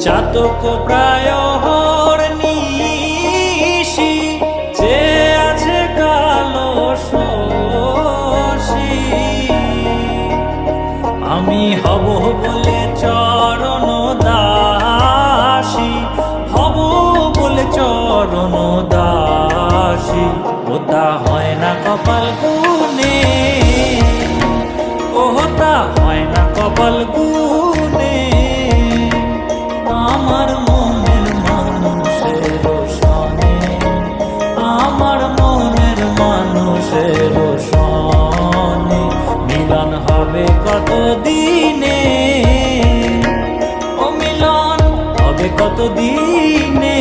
চাতক প্রায় নিশি যে আছে কালো শশী আমি হব বলে চরণ দাসী হব বলে চরণ দাসী ওটা হয় না কপাল গুনে ওটা হয় না কপাল গুনে আমার মনের মানুষের সনে আমার মনের মানুষের সনে মিলন হবে কত দিনে ও মিলন হবে কত দিনে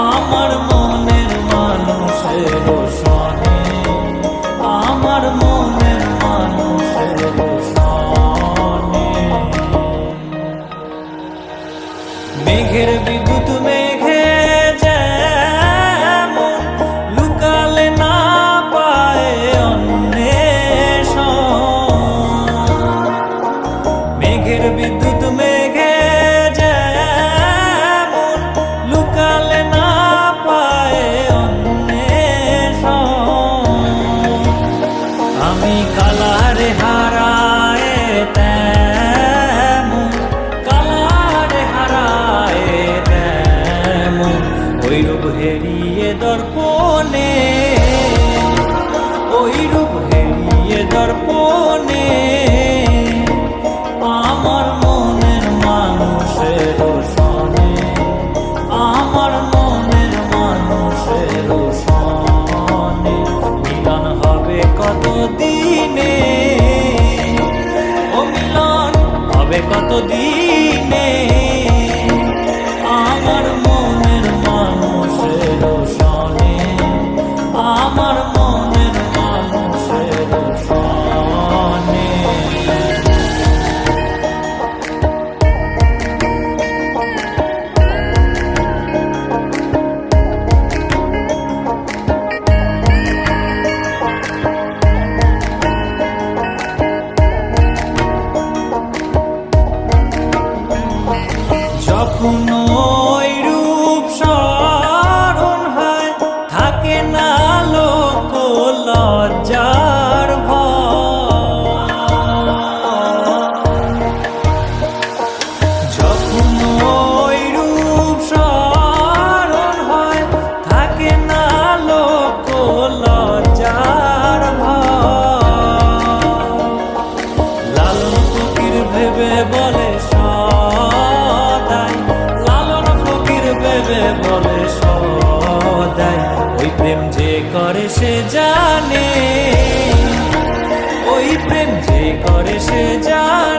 আমার মনের মানুষের সনে আমার মনের মানুষের সনে মেঘের বিদ্যুৎ মেঘে যেমন লুকালে না পায় অন্বেষণ মেঘের বিদ্যুৎ মেঘে যেমন লুকালে না পায় অন্বেষণ আমি কালারে হারায় তেমন কালারে হারায় তেমন ওই রূপ হেরিয়ে দর্পণে ওই রূপ হেরিয়ে দর্পণে আমার মনের মানুষের সনে আমার মনের মানুষের সনে মিলন হবে কত দিনে ও মিলন হবে কত দিনে আমার মনের মানুষের সনে আমার মনের মানুষের সনে যখন ওই রূপ স্মরণ হয় থাকে না লোক লজ্জার ভয় যখন ওই রূপ স্মরণ হয় থাকে না লোক লজ্জার ভয় লালন ফকির ভেবে বলে বলে সদাই ওই প্রেম যে করে সে জানে ওই প্রেম যে করে সে জানে